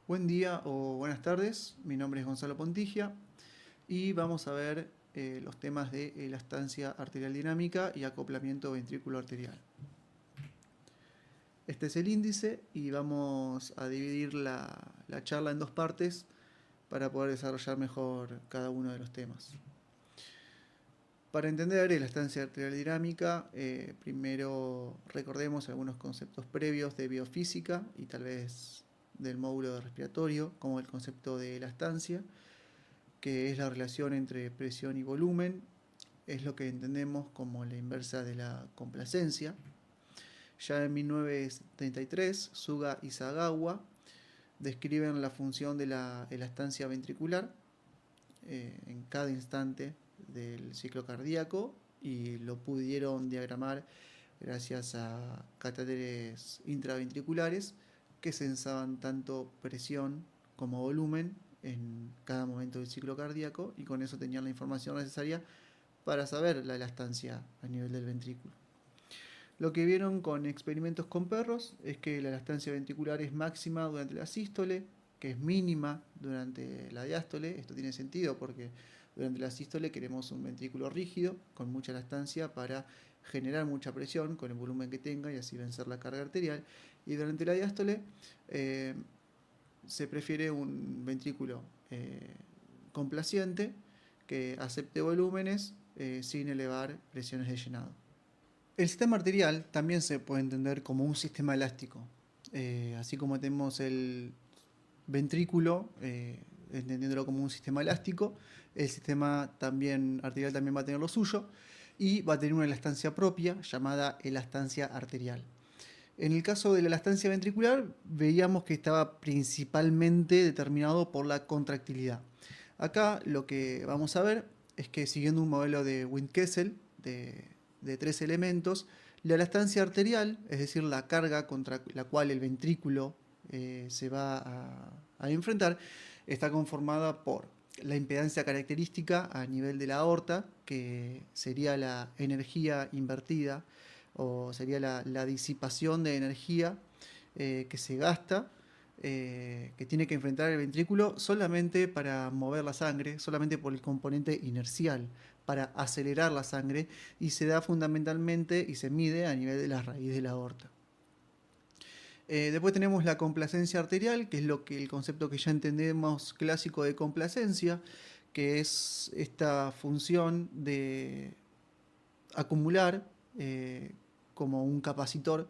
Buen día o buenas tardes, mi nombre es Gonzalo Pontigia y vamos a ver los temas de elastancia arterial dinámica y acoplamiento ventrículo arterial. Este es el índice y vamos a dividir la charla en dos partes para poder desarrollar mejor cada uno de los temas. Para entender elastancia arterial dinámica, primero recordemos algunos conceptos previos de biofísica y tal vez del módulo respiratorio, como el concepto de elastancia, que es la relación entre presión y volumen, es lo que entendemos como la inversa de la complacencia. Ya en 1933, Suga y Sagawa describen la función de la elastancia ventricular en cada instante del ciclo cardíaco y lo pudieron diagramar gracias a catéteres intraventriculares que censaban tanto presión como volumen en cada momento del ciclo cardíaco y con eso tenían la información necesaria para saber la elastancia a nivel del ventrículo. Lo que vieron con experimentos con perros es que la elastancia ventricular es máxima durante la sístole, que es mínima durante la diástole. Esto tiene sentido porque durante la sístole queremos un ventrículo rígido con mucha elastancia para generar mucha presión con el volumen que tenga y así vencer la carga arterial. Y durante la diástole se prefiere un ventrículo complaciente que acepte volúmenes sin elevar presiones de llenado. El sistema arterial también se puede entender como un sistema elástico. Así como tenemos el ventrículo, entendiéndolo como un sistema elástico, el sistema arterial también va a tener lo suyo y va a tener una elastancia propia llamada elastancia arterial. En el caso de la elastancia ventricular, veíamos que estaba principalmente determinado por la contractilidad. Acá lo que vamos a ver es que siguiendo un modelo de Windkessel de 3 elementos, la elastancia arterial, es decir, la carga contra la cual el ventrículo se va a enfrentar, está conformada por la impedancia característica a nivel de la aorta, que sería la energía invertida, o sería la disipación de energía que se gasta, que tiene que enfrentar el ventrículo solamente para mover la sangre, solamente por el componente inercial, para acelerar la sangre, y se da fundamentalmente y se mide a nivel de la raíz de la aorta. Después tenemos la complacencia arterial, que es el concepto que ya entendemos clásico de complacencia, que es esta función de acumular como un capacitor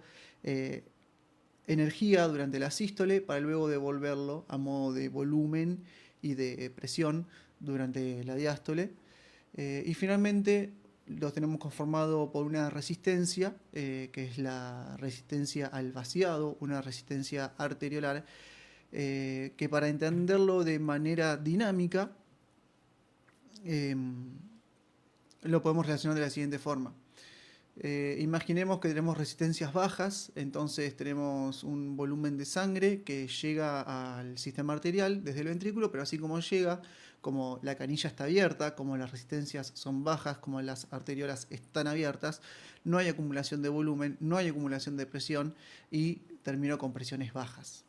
energía durante la sístole para luego devolverlo a modo de volumen y de presión durante la diástole. Y finalmente lo tenemos conformado por una resistencia, que es la resistencia al vaciado, una resistencia arteriolar, que para entenderlo de manera dinámica, lo podemos relacionar de la siguiente forma. Imaginemos que tenemos resistencias bajas, entonces tenemos un volumen de sangre que llega al sistema arterial desde el ventrículo, pero así como llega, como la canilla está abierta, como las resistencias son bajas, como las arteriolas están abiertas, no hay acumulación de volumen, no hay acumulación de presión y termino con presiones bajas.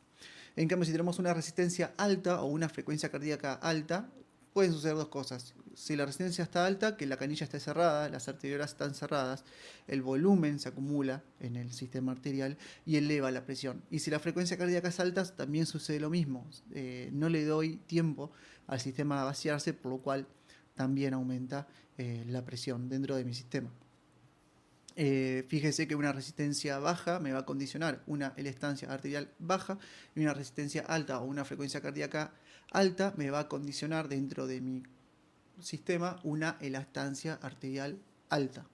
En cambio, si tenemos una resistencia alta o una frecuencia cardíaca alta, pueden suceder dos cosas. Si la resistencia está alta, que la canilla esté cerrada, las arteriolas están cerradas, el volumen se acumula en el sistema arterial y eleva la presión. Y si la frecuencia cardíaca es alta, también sucede lo mismo. No le doy tiempo al sistema a vaciarse, por lo cual también aumenta la presión dentro de mi sistema. Fíjese que una resistencia baja me va a condicionar una elastancia arterial baja y una resistencia alta o una frecuencia cardíaca alta me va a condicionar dentro de mi sistema una elastancia arterial alta.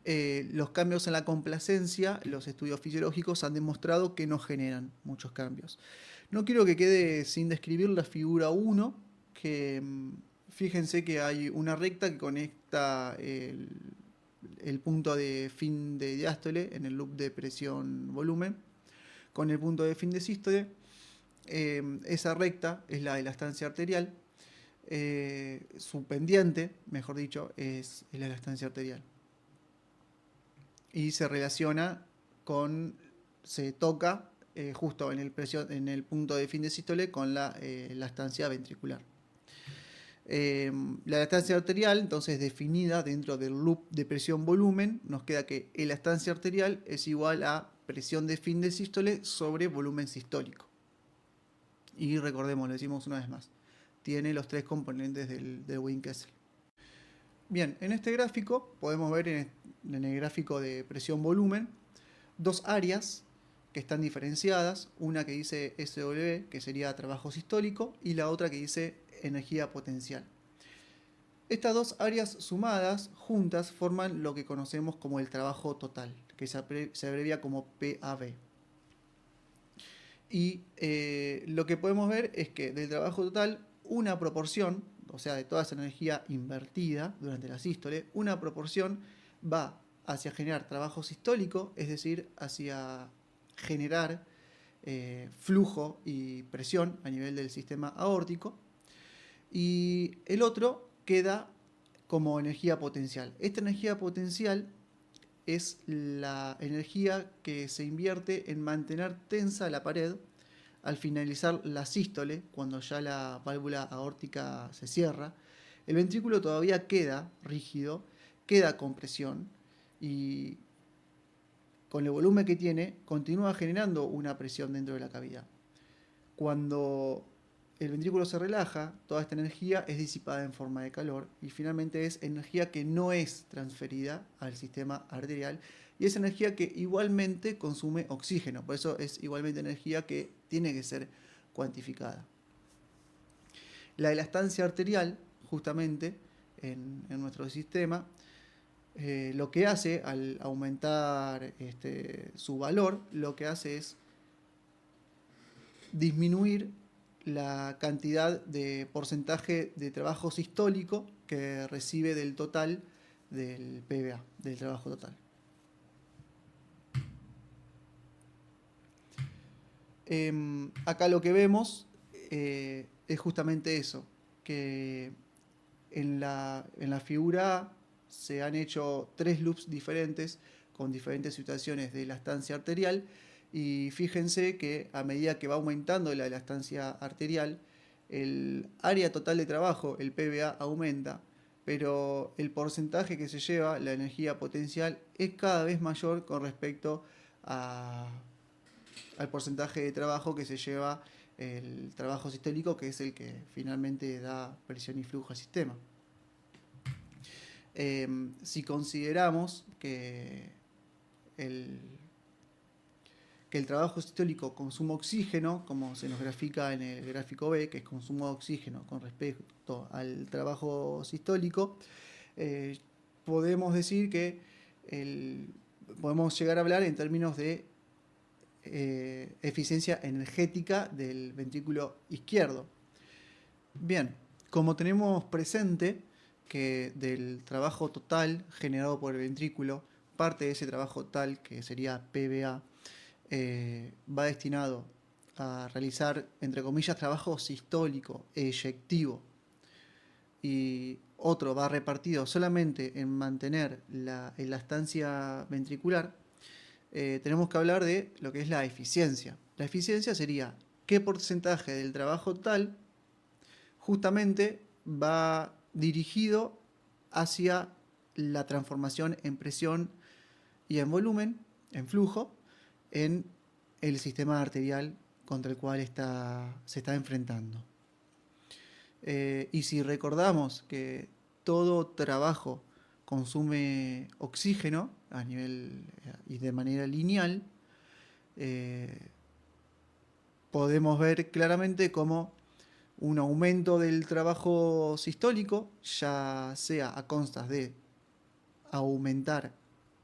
Los cambios en la complacencia, los estudios fisiológicos han demostrado que no generan muchos cambios. No quiero que quede sin describir la figura 1, que fíjense que hay una recta que conecta el punto de fin de diástole en el loop de presión-volumen con el punto de fin de sístole. Esa recta es la elastancia arterial. Su pendiente, mejor dicho, es la elastancia arterial. Y se relaciona se toca justo en el punto de fin de sístole con la estancia ventricular. La elastancia arterial, entonces definida dentro del loop de presión-volumen, nos queda que la elastancia arterial es igual a presión de fin de sístole sobre volumen sistólico. Y recordemos, lo decimos una vez más, tiene los tres componentes del Wien-Kessel. Bien, en este gráfico podemos ver en el gráfico de presión-volumen dos áreas que están diferenciadas, una que dice SW, que sería trabajo sistólico, y la otra que dice energía potencial. Estas dos áreas sumadas, juntas, forman lo que conocemos como el trabajo total, que se abrevia como PAV. Y lo que podemos ver es que del trabajo total, una proporción, o sea, de toda esa energía invertida durante la sístole, una proporción va hacia generar trabajo sistólico, es decir, hacia generar flujo y presión a nivel del sistema aórtico, y el otro queda como energía potencial. Esta energía potencial es la energía que se invierte en mantener tensa la pared al finalizar la sístole, cuando ya la válvula aórtica se cierra. El ventrículo todavía queda rígido, queda con presión y con el volumen que tiene continúa generando una presión dentro de la cavidad. Cuando el ventrículo se relaja, toda esta energía es disipada en forma de calor y finalmente es energía que no es transferida al sistema arterial y es energía que igualmente consume oxígeno, por eso es igualmente energía que tiene que ser cuantificada. La elastancia arterial, justamente, en nuestro sistema, lo que hace al aumentar su valor, lo que hace es disminuir la cantidad de porcentaje de trabajo sistólico que recibe del total del PVA, del trabajo total. Acá lo que vemos es justamente eso, que en la figura A se han hecho 3 loops diferentes con diferentes situaciones de elastancia arterial y fíjense que a medida que va aumentando la elastancia arterial, el área total de trabajo, el PVA, aumenta, pero el porcentaje que se lleva, la energía potencial, es cada vez mayor con respecto al porcentaje de trabajo que se lleva el trabajo sistólico, que es el que finalmente da presión y flujo al sistema. Si consideramos que el trabajo sistólico consume oxígeno, como se nos grafica en el gráfico B, que es consumo de oxígeno con respecto al trabajo sistólico, podemos decir que podemos llegar a hablar en términos de eficiencia energética del ventrículo izquierdo. Bien, como tenemos presente que del trabajo total generado por el ventrículo, parte de ese trabajo total, que sería PVA, va destinado a realizar, entre comillas, trabajo sistólico, eyectivo, y otro va repartido solamente en mantener la elastancia ventricular, tenemos que hablar de lo que es la eficiencia. La eficiencia sería qué porcentaje del trabajo total justamente va dirigido hacia la transformación en presión y en volumen, en flujo, en el sistema arterial contra el cual se está enfrentando. Y si recordamos que todo trabajo consume oxígeno a nivel y de manera lineal, podemos ver claramente cómo un aumento del trabajo sistólico, ya sea a constas de aumentar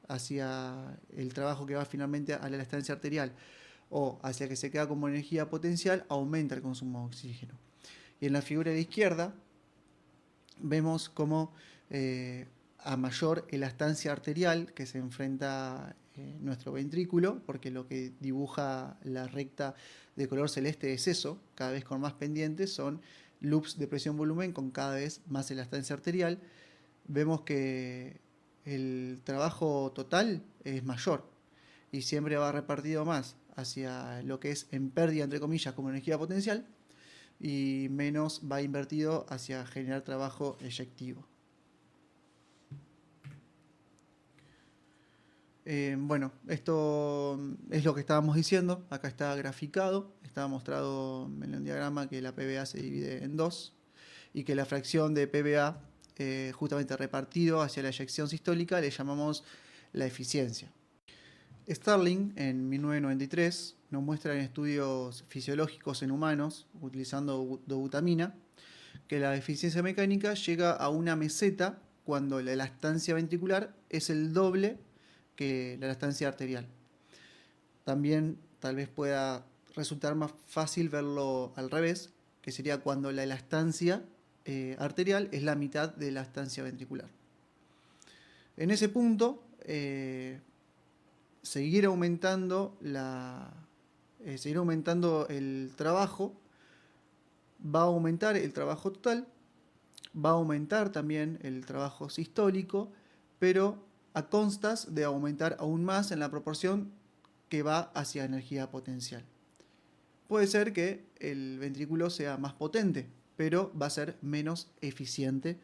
hacia el trabajo que va finalmente a la elastancia arterial o hacia que se queda como energía potencial, aumenta el consumo de oxígeno. Y en la figura de la izquierda vemos cómo a mayor elastancia arterial que se enfrenta nuestro ventrículo, porque lo que dibuja la recta de color celeste es eso, cada vez con más pendientes, son loops de presión-volumen con cada vez más elastancia arterial, vemos que el trabajo total es mayor y siempre va repartido más hacia lo que es en pérdida, entre comillas, como energía potencial, y menos va invertido hacia generar trabajo eyectivo. Bueno, esto es lo que estábamos diciendo. Acá está graficado, está mostrado en un diagrama que la PBA se divide en dos y que la fracción de PBA, justamente repartido hacia la eyección sistólica, le llamamos la eficiencia. Starling, en 1993, nos muestra en estudios fisiológicos en humanos, utilizando dobutamina, que la eficiencia mecánica llega a una meseta cuando la elastancia ventricular es el doble que la elastancia arterial. También tal vez pueda resultar más fácil verlo al revés, que sería cuando la elastancia arterial es la mitad de la elastancia ventricular. En ese punto, seguir aumentando el trabajo, va a aumentar el trabajo total, va a aumentar también el trabajo sistólico, pero a constas de aumentar aún más en la proporción que va hacia energía potencial. Puede ser que el ventrículo sea más potente, pero va a ser menos eficiente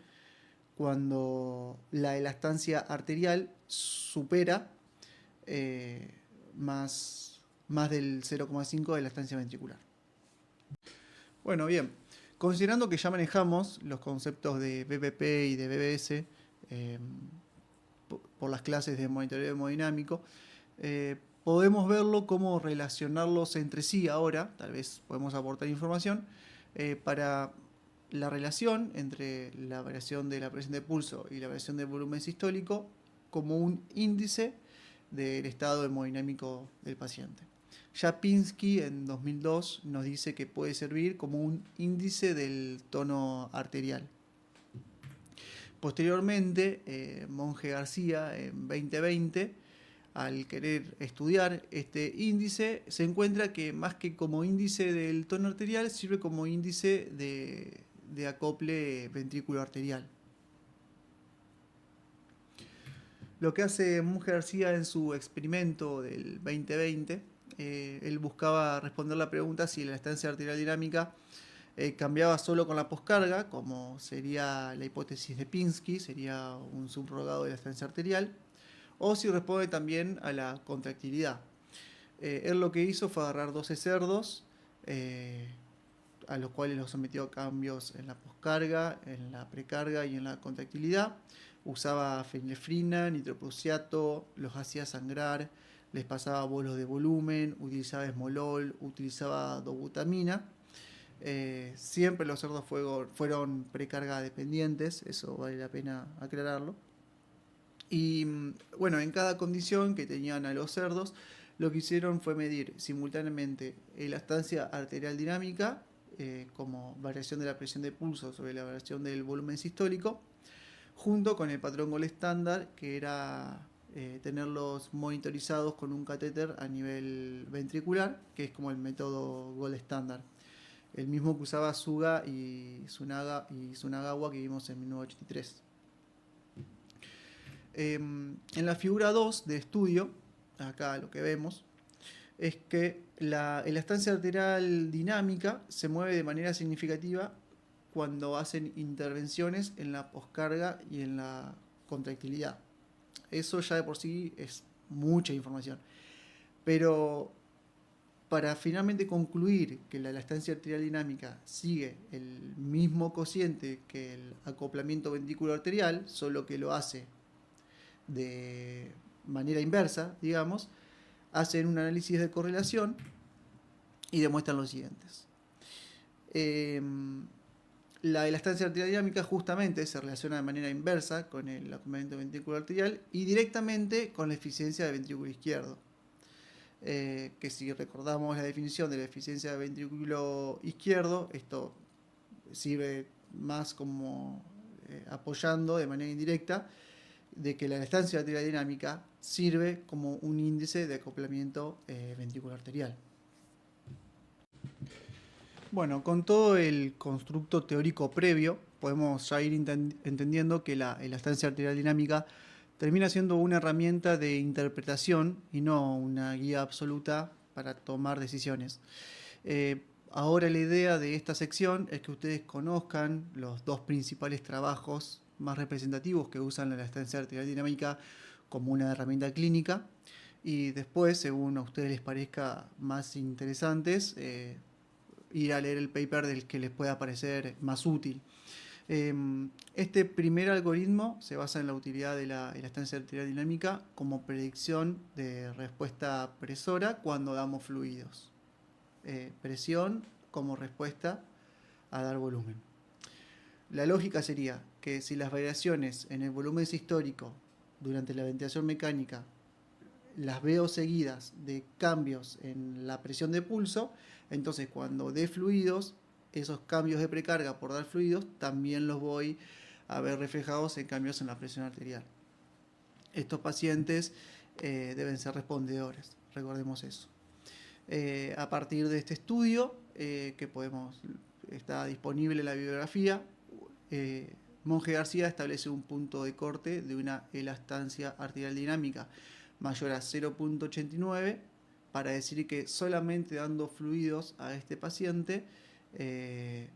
cuando la elastancia arterial supera más del 0,5 de la elastancia ventricular. Bueno, bien, considerando que ya manejamos los conceptos de BPP y de BBS por las clases de monitoreo hemodinámico, podemos verlo cómo relacionarlos entre sí ahora, tal vez podemos aportar información, para la relación entre la variación de la presión de pulso y la variación del volumen sistólico como un índice del estado hemodinámico del paciente. Japinski en 2002 nos dice que puede servir como un índice del tono arterial. Posteriormente, Monge García en 2020, al querer estudiar este índice, se encuentra que más que como índice del tono arterial, sirve como índice de acople ventrículo arterial. Lo que hace Monge García en su experimento del 2020, él buscaba responder la pregunta si la elastancia arterial dinámica cambiaba solo con la poscarga, como sería la hipótesis de Pinsky, sería un subrogado de la elastancia arterial, o si responde también a la contractilidad. Él lo que hizo fue agarrar 12 cerdos, a los cuales los sometió a cambios en la poscarga, en la precarga y en la contractilidad. Usaba fenilefrina, nitroprusiato, los hacía sangrar, les pasaba bolos de volumen, utilizaba esmolol, utilizaba dobutamina. Siempre los cerdos fueron precarga dependientes, eso vale la pena aclararlo. Y bueno, en cada condición que tenían a los cerdos, lo que hicieron fue medir simultáneamente la elastancia arterial dinámica, como variación de la presión de pulso sobre la variación del volumen sistólico, junto con el patrón gold estándar, que era tenerlos monitorizados con un catéter a nivel ventricular, que es como el método gold estándar, el mismo que usaba Suga y Sunagawa, que vimos en 1983. En la figura 2 de estudio, acá lo que vemos es que la elastancia arterial dinámica se mueve de manera significativa cuando hacen intervenciones en la poscarga y en la contractilidad. Eso ya de por sí es mucha información. Pero para finalmente concluir que la elastancia arterial dinámica sigue el mismo cociente que el acoplamiento ventrículo arterial, solo que lo hace de manera inversa, digamos, hacen un análisis de correlación y demuestran los siguientes. La elastancia arterial dinámica justamente se relaciona de manera inversa con el acoplamiento ventrículo arterial y directamente con la eficiencia del ventrículo izquierdo. Que si recordamos la definición de la eficiencia del ventrículo izquierdo, esto sirve más como apoyando de manera indirecta de que la elastancia arterial dinámica sirve como un índice de acoplamiento ventricular arterial. Bueno, con todo el constructo teórico previo, podemos ya ir entendiendo que la elastancia arterial dinámica termina siendo una herramienta de interpretación y no una guía absoluta para tomar decisiones. Ahora la idea de esta sección es que ustedes conozcan los dos principales trabajos más representativos que usan la elastancia arterial dinámica como una herramienta clínica, y después, según a ustedes les parezca más interesantes, ir a leer el paper del que les pueda parecer más útil. Este primer algoritmo se basa en la utilidad de la elastancia arterial dinámica como predicción de respuesta presora cuando damos fluidos. Presión como respuesta a dar volumen. La lógica sería que si las variaciones en el volumen sistólico durante la ventilación mecánica las veo seguidas de cambios en la presión de pulso, entonces cuando dé fluidos, esos cambios de precarga por dar fluidos también los voy a ver reflejados en cambios en la presión arterial. Estos pacientes deben ser respondedores, recordemos eso. A partir de este estudio, está disponible en la bibliografía, Monge García establece un punto de corte de una elastancia arterial dinámica mayor a 0.89 para decir que solamente dando fluidos a este paciente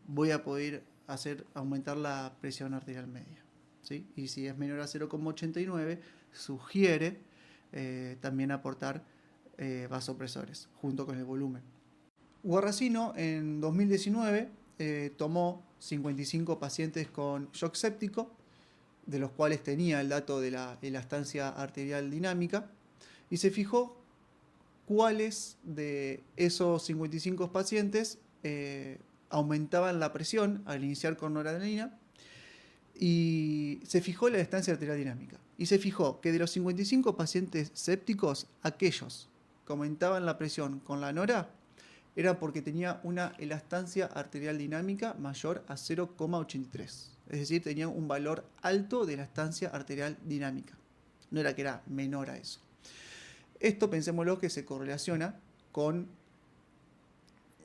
voy a poder hacer aumentar la presión arterial media, ¿sí? Y si es menor a 0.89 sugiere también aportar vasopresores junto con el volumen. Guarracino en 2019 tomó 55 pacientes con shock séptico, de los cuales tenía el dato de la elastancia arterial dinámica, y se fijó cuáles de esos 55 pacientes aumentaban la presión al iniciar con noradrenalina, y se fijó la elastancia arterial dinámica. Y se fijó que de los 55 pacientes sépticos, aquellos que aumentaban la presión con la nora era porque tenía una elastancia arterial dinámica mayor a 0,83. Es decir, tenía un valor alto de elastancia arterial dinámica. No era que era menor a eso. Esto, pensémoslo, que se correlaciona con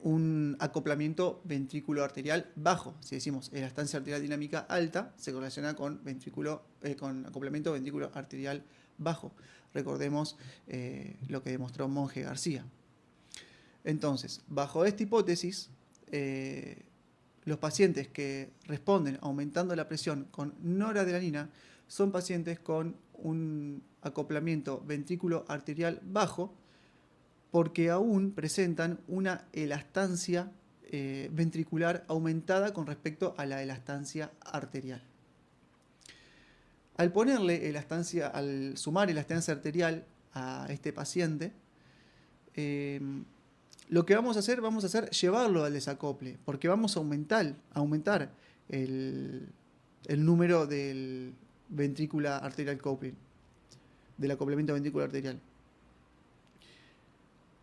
un acoplamiento ventrículo arterial bajo. Si decimos elastancia arterial dinámica alta, se correlaciona con acoplamiento ventrículo arterial bajo. Recordemos lo que demostró Monge García. Entonces, bajo esta hipótesis, los pacientes que responden aumentando la presión con noradrenalina son pacientes con un acoplamiento ventrículo arterial bajo, porque aún presentan una elastancia ventricular aumentada con respecto a la elastancia arterial. Al sumar elastancia arterial a este paciente, lo que vamos a hacer llevarlo al desacople, porque vamos a aumentar el número del ventricular arterial coupling, del acoplamiento ventricular arterial.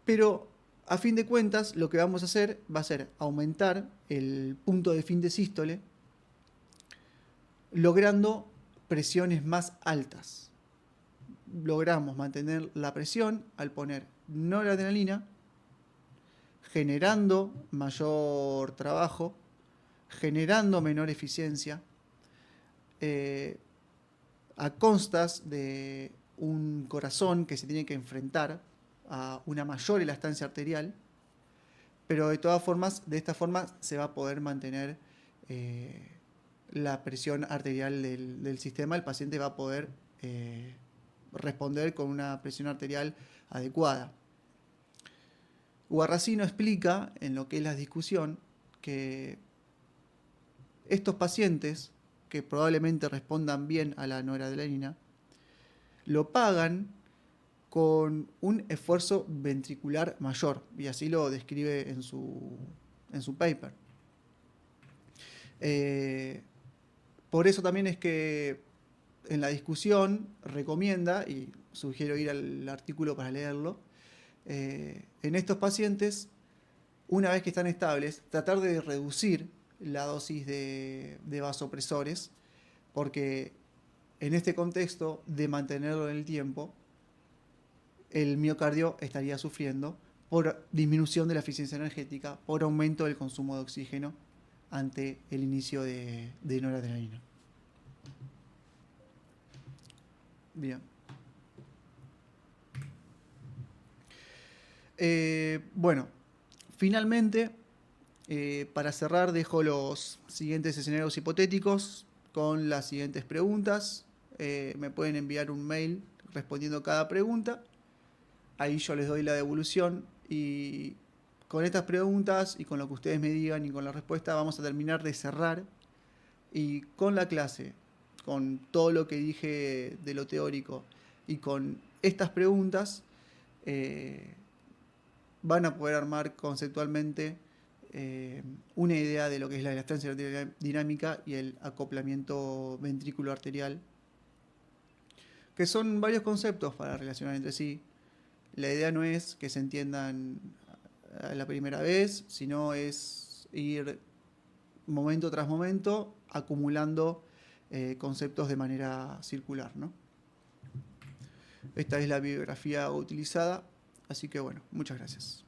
Pero a fin de cuentas, lo que vamos a hacer va a ser aumentar el punto de fin de sístole, logrando presiones más altas. Logramos mantener la presión al poner noradrenalina, generando mayor trabajo, generando menor eficiencia, a constas de un corazón que se tiene que enfrentar a una mayor elastancia arterial, pero de todas formas, de esta forma se va a poder mantener la presión arterial del sistema. El paciente va a poder responder con una presión arterial adecuada. Guarracino explica, en lo que es la discusión, que estos pacientes, que probablemente respondan bien a la noradrenalina, lo pagan con un esfuerzo ventricular mayor, y así lo describe en su paper. Por eso también es que en la discusión recomienda, y sugiero ir al artículo para leerlo, en estos pacientes, una vez que están estables, tratar de reducir la dosis de vasopresores, porque en este contexto de mantenerlo en el tiempo, el miocardio estaría sufriendo por disminución de la eficiencia energética, por aumento del consumo de oxígeno ante el inicio de noradrenalina. Bien. Bueno, finalmente, para cerrar, dejo los siguientes escenarios hipotéticos con las siguientes preguntas. Me pueden enviar un mail respondiendo cada pregunta. Ahí yo les doy la devolución y con estas preguntas y con lo que ustedes me digan y con la respuesta vamos a terminar de cerrar. Y con la clase, con todo lo que dije de lo teórico y con estas preguntas, eh, van a poder armar conceptualmente una idea de lo que es la elastancia dinámica y el acoplamiento ventrículo arterial, que son varios conceptos para relacionar entre sí. La idea no es que se entiendan a la primera vez, sino es ir momento tras momento acumulando conceptos de manera circular, ¿no? Esta es la bibliografía utilizada, así que bueno, muchas gracias.